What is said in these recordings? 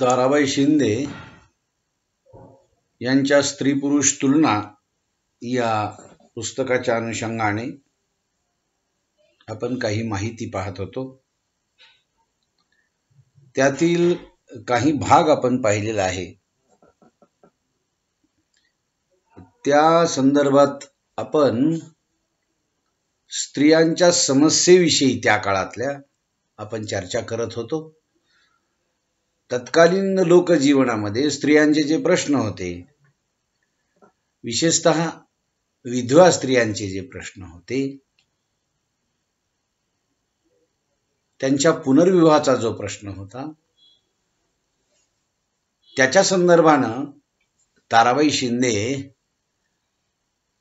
ताराबाई शिंदे यांच्या स्त्री पुरुष तुलना या पुस्तकाच्या अनुषंगाने आपण काही माहिती पाहत होतो। त्यातील काही भाग आपण पाहिलेला आहे। त्या संदर्भात आपण स्त्रियांच्या समस्येविषयी त्या काळातल्या आपण चर्चा करत होतो। तत्कालीन लोकजीवनामध्ये स्त्रियांचे जे प्रश्न होते, विशेषतः विधवा स्त्रियांचे जे प्रश्न होते, त्यांच्या पुनर्विवाहाचा जो प्रश्न होता, त्याच्या संदर्भानं ताराबाई शिंदे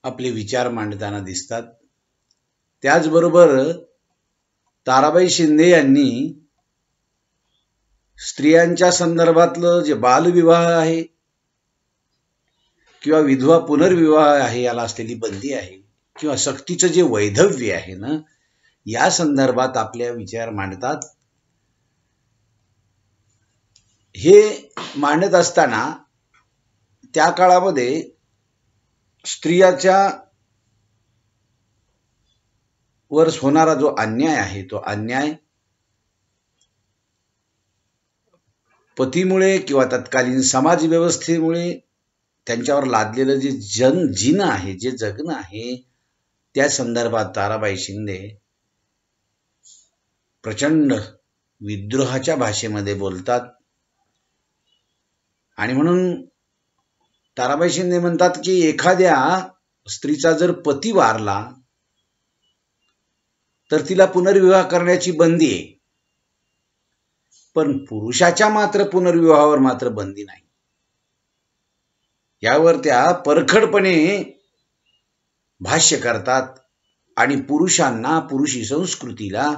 आपले विचार मांडताना दिसतात। त्याचबरोबर ताराबाई शिंदे यांनी स्त्रियांच्या संदर्भातलं जे बालविवाह आहे किंवा विधवा पुनर्विवाह आहे याला असलेली बंदी आहे किंवा सक्तीचं जे वैधव्य आहे ना, या संदर्भात आपल्या विचार मांडतात। हे मांडत असताना त्या काळामध्ये स्त्रियाच्या वर होणारा जो अन्याय आहे, तो अन्याय पतीमुळे किंवा तत्कालीन समाज व्यवस्थेमुळे त्यांच्यावर लादलेलं जे जीणं आहे, जे जगणं आहे, त्या संदर्भात ताराबाई शिंदे प्रचंड विद्रोहाच्या भाषेमध्ये बोलतात। आणि म्हणून ताराबाई शिंदे म्हणतात की एखाद्या स्त्रीचा जर पती वारला तर तिला पुनर्विवाह करण्याची बंदी आहे, पण पुरुषाच्या मात्र पुनर्विवाहावर मात्र बंदी नाही। यावर त्या परखडपणे भाष्य करतात आणि पुरुषांना, पुरुषी संस्कृतीला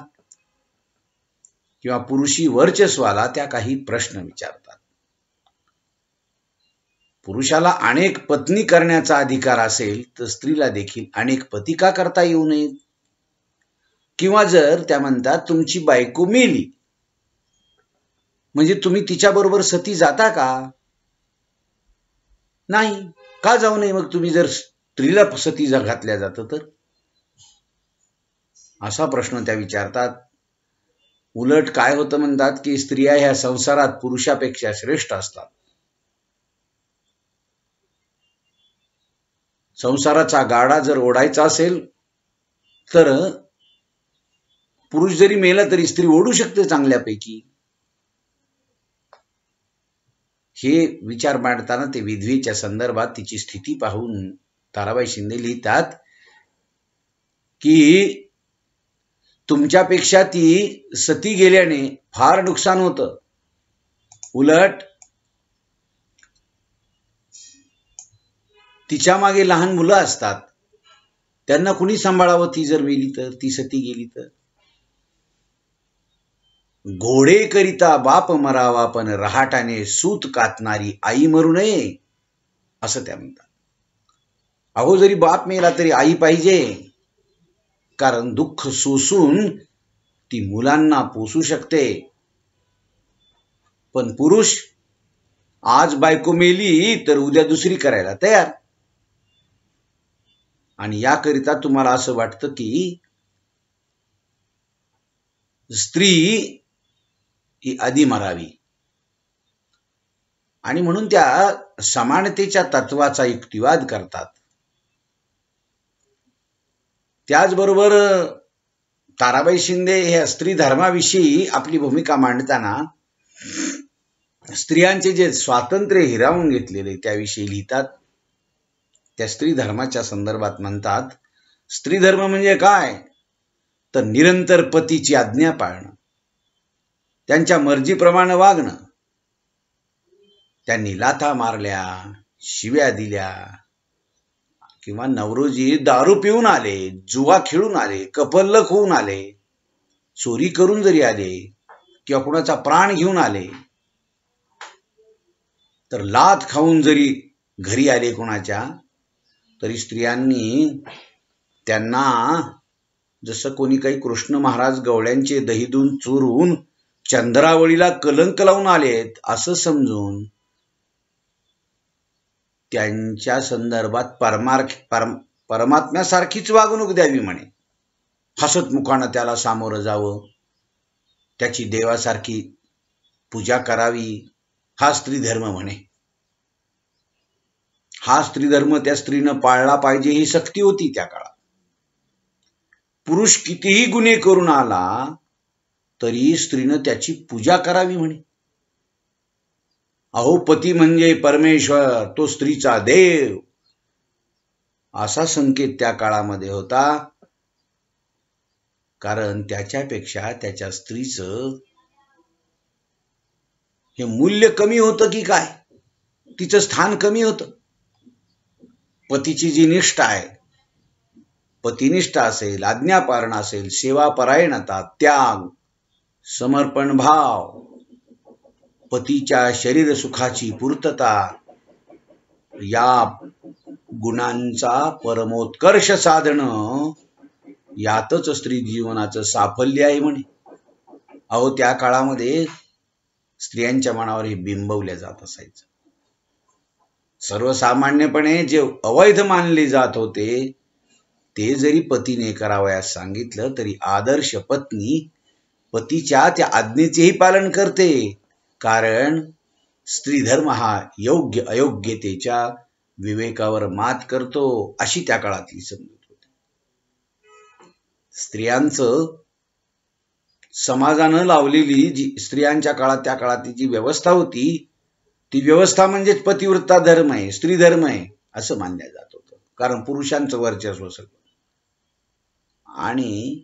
किंवा पुरुषी वर्चस्वाला त्या काही प्रश्न विचारतात। पुरुषाला अनेक पत्नी करण्याचा अधिकार असेल तर स्त्रीला देखील अनेक पती का करता येऊ नयेत? किंवा जर त्या म्हणतात तुमची बायको मेली म्हणजे तुम्ही तिच्याबरोबर सती जाता का? नाही, का जाऊ नये? मग तुम्ही जर स्त्रीला सती घातल्या जातं तर असा प्रश्न त्या विचारतात। उलट काय होतं म्हणतात की स्त्रिया ह्या संसारात पुरुषापेक्षा श्रेष्ठ असतात। संसाराचा गाडा जर ओढायचा असेल तर पुरुष जरी मेला तरी स्त्री ओढू शकते चांगल्यापैकी। हे विचार मांडताना ते विधवेच्या संदर्भात तिची स्थिती पाहून ताराबाई शिंदे लिहितात की तुमच्यापेक्षा ती सती गेल्याने फार नुकसान होतं। उलट तिच्या मागे लहान मुलं असतात, त्यांना कुणी सांभाळावं? ती जर मेली तर, ती सती गेली तर? घोडे करिता बाप मरावा पण रहाटाने सूत कातणारी आई मरू नये, असं त्या म्हणतात। अहो, जरी बाप मेला तरी आई पाहिजे, कारण दुःख सोसून ती मुलांना पोसू शकते। पण पुरुष आज बायको मेली तर उद्या दुसरी करायला तयार। आणि याकरिता तुम्हाला असं वाटतं की स्त्री ही आधी मरावी, आणि म्हणून त्या समानतेच्या तत्वाचा युक्तिवाद करतात। त्याचबरोबर ताराबाई शिंदे ह्या स्त्री धर्माविषयी आपली भूमिका मांडताना स्त्रियांचे जे स्वातंत्र्य हिरावून घेतलेले त्याविषयी लिहितात। त्या स्त्री धर्माच्या संदर्भात म्हणतात, स्त्री धर्म म्हणजे काय तर निरंतर पतीची आज्ञा पाळणं, त्यांच्या मर्जीप्रमाणे वागणं। त्यांनी लाथा मारल्या, शिव्या दिल्या किंवा नवरोजी दारू पिऊन आले, जुवा खेळून आले, कपल्लक होऊन आले, चोरी करून जरी आले किंवा कुणाचा प्राण घेऊन आले, तर लाथ खाऊन जरी घरी आले कोणाच्या, तरी स्त्रियांनी त्यांना जसं कोणी काही कृष्ण महाराज गवळ्यांचे दही दूध चोरून चंद्रावळीला कलंक लावून आलेत असं समजून त्यांच्या संदर्भात परमात्म्यासारखीच वागणूक द्यावी म्हणे. हसतमुखानं त्याला सामोरं जावं, त्याची देवासारखी पूजा करावी, हा स्त्रीधर्म म्हणे. हा स्त्रीधर्म त्या स्त्रीनं पाळला पाहिजे ही सक्ती होती त्या काळात. पुरुष कितीही गुन्हे करून आला तरी स्त्रीनं त्याची पूजा करावी म्हणे. अहो, पती म्हणजे परमेश्वर, तो स्त्रीचा देव, असा संकेत त्या काळामध्ये होता. कारण त्याच्यापेक्षा त्याच्या स्त्रीचं हे मूल्य कमी होतं की काय, तिचं स्थान कमी होतं. पतीची जी निष्ठा आहे, पतिनिष्ठा असेल, आज्ञापालन असेल, सेवापरायणता, त्याग, समर्पण भाव, पतीच्या शरीर सुखाची पूर्तता, या गुणांचा परमोत्कर्ष साधणं, यातच स्त्री जीवनाचं साफल्य आहे म्हणे. अहो, त्या काळामध्ये स्त्रियांच्या मनावर हे बिंबवल्या जात असायचं. सर्वसामान्यपणे जे अवैध मानले जात होते ते जरी पतीने करावयास सांगितलं तरी आदर्श पत्नी पतीच्या त्या आज्ञेचेही पालन करते. कारण स्त्रीधर्म हा योग्य अयोग्यतेच्या विवेकावर मात करतो, अशी त्या काळातली समजूत होती. स्त्रियांचं समाजानं लावलेली जी स्त्रियांच्या काळात त्या काळातली जी व्यवस्था होती ती व्यवस्था म्हणजेच पतिव्रता धर्म आहे, स्त्रीधर्म आहे असं मानलं जात होतं. कारण पुरुषांचं वर्चस्व सगळं. आणि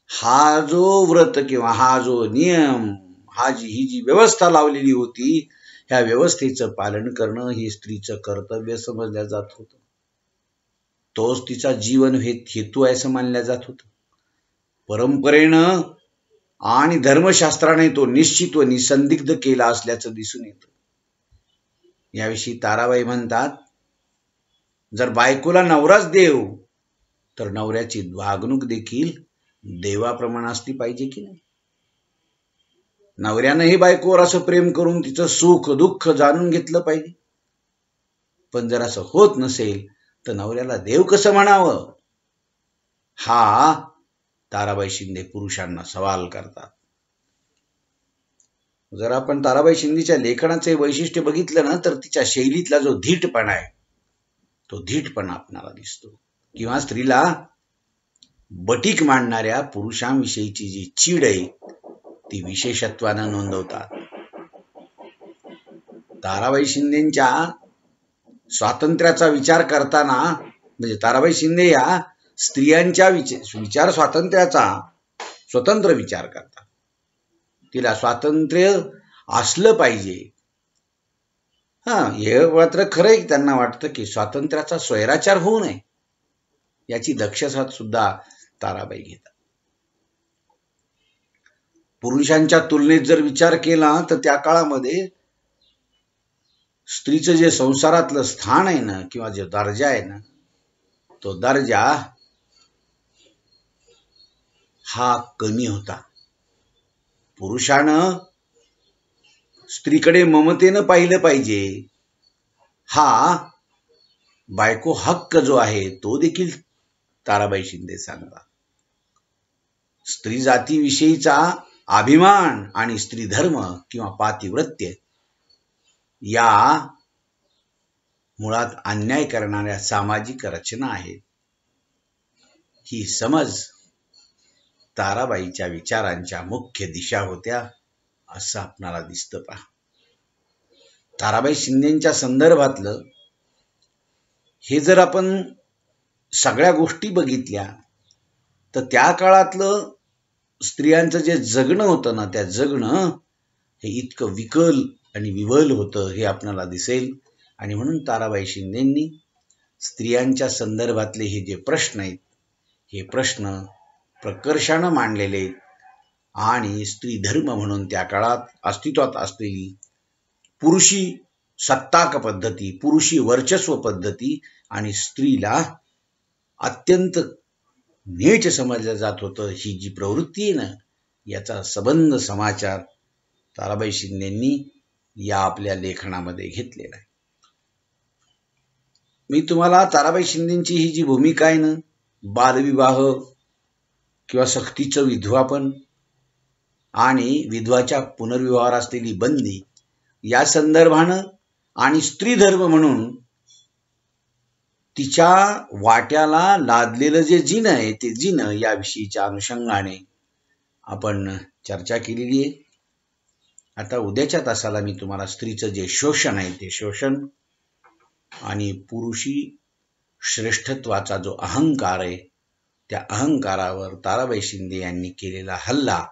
हा जो व्रत किंवा हा जो नियम, ही जी व्यवस्था लावलेली होती, ह्या व्यवस्थेचं पालन करणं हे स्त्रीचं कर्तव्य समजलं जात होतं. तोच तिचा जीवन हेतू आहे असं मानलं जात होतं. परंपरेनं आणि धर्मशास्त्राने तो निश्चित व निसंदिग्ध केला असल्याचं दिसून येतं. याविषयी ताराबाई म्हणतात, जर बायकोला नवराच देव तर नवऱ्याची वागणूक देखील देवाप्रमाणे असली पाहिजे की नाही. नवऱ्यानंही बायकोवर असं प्रेम करून तिचं सुख दुःख जाणून घेतलं पाहिजे. पण जर असं होत नसेल तर नवऱ्याला देव कसं म्हणावं, हा ताराबाई शिंदे पुरुषांना सवाल करतात. जर आपण ताराबाई शिंदेच्या लेखनाचे वैशिष्ट्य बघितलं ना तर तिच्या शैलीतला जो धीटपणा आहे तो धीटपणा आपणाला दिसतो. किंवा स्त्रीला बटीक मांडणाऱ्या पुरुषांविषयीची जी चीड आहे ती विशेषत्वानं नोंदवतात. ताराबाई शिंदेच्या स्वातंत्र्याचा विचार करताना म्हणजे ताराबाई शिंदे या स्त्रियांच्या विचार स्वातंत्र्याचा स्वतंत्र विचार करतात. तिला स्वातंत्र्य असलं पाहिजे. हे मात्र खरंय की त्यांना वाटतं की स्वातंत्र्याचा स्वैराचार होऊ नये, याची दक्षता सुद्धा ताराबाई घेतात. पुरुषांच्या तुलनेत जर विचार केला तर त्या काळामध्ये स्त्रीचं जे संसारातलं स्थान आहे ना किंवा जो दर्जा आहे ना तो दर्जा हा कमी होता. पुरुषानं स्त्रीकडे ममतेनं पाहिलं पाहिजे, हा बायको हक्क जो आहे तो देखील ताराबाई शिंदे सांगतात. स्त्री जातीविषयीचा अभिमान आणि स्त्री धर्म किंवा पातिव्रत्य या मुळात अन्याय करणाऱ्या सामाजिक रचना आहेत. ही समज ताराबाईच्या विचारांच्या मुख्य दिशा होत्या असं आपणाला दिसतं. पहा, ताराबाई शिंदेच्या संदर्भातलं हे जर आपण सगळ्या गोष्टी बघितल्या तर त्या काळातलं स्त्रियांचं जे जगणं होतं ना त्या जगणं हे इतकं विकल आणि विवल होतं हे आपल्याला दिसेल. आणि म्हणून ताराबाई शिंदेंनी स्त्रियांच्या संदर्भातले हे जे प्रश्न आहेत हे प्रश्न प्रकर्षानं मांडलेले आणि स्त्री धर्म म्हणून त्या काळात अस्तित्वात असलेली पुरुषी सत्ताक पद्धती, पुरुषी वर्चस्व पद्धती आणि स्त्रीला अत्यंत नीच समजलं जात होतं, ही जी प्रवृत्ती आहे ना याचा सबंध समाचार ताराबाई शिंदेंनी या आपल्या लेखनामध्ये घेतलेला आहे. मी तुम्हाला ताराबाई शिंदेंची ही जी भूमिका आहे ना, बालविवाह किंवा सक्तीचं विधवापन आणि विधवाच्या पुनर्विवाहावर असलेली बंदी या संदर्भानं आणि स्त्री धर्म म्हणून तिच्या वाट्याला लादलेलं जे जिन आहे ते जिन याविषयीच्या अनुषंगाने आपण चर्चा केलेली आहे. आता उद्याच्या तासाला मी तुम्हाला स्त्रीचं जे शोषण आहे ते शोषण आणि पुरुषी श्रेष्ठत्वाचा जो अहंकार आहे त्या अहंकारावर ताराबाई शिंदे यांनी केलेला हल्ला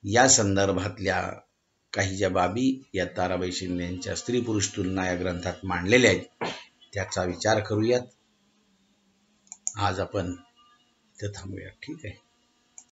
या संदर्भातल्या काही ज्या बाबी या ताराबाई शिंदे यांच्या स्त्री पुरुष तुलना या ग्रंथात मांडलेल्या आहेत त्याचा विचार करूयात. आज आपण इथं थांबूया. ठीक आहे.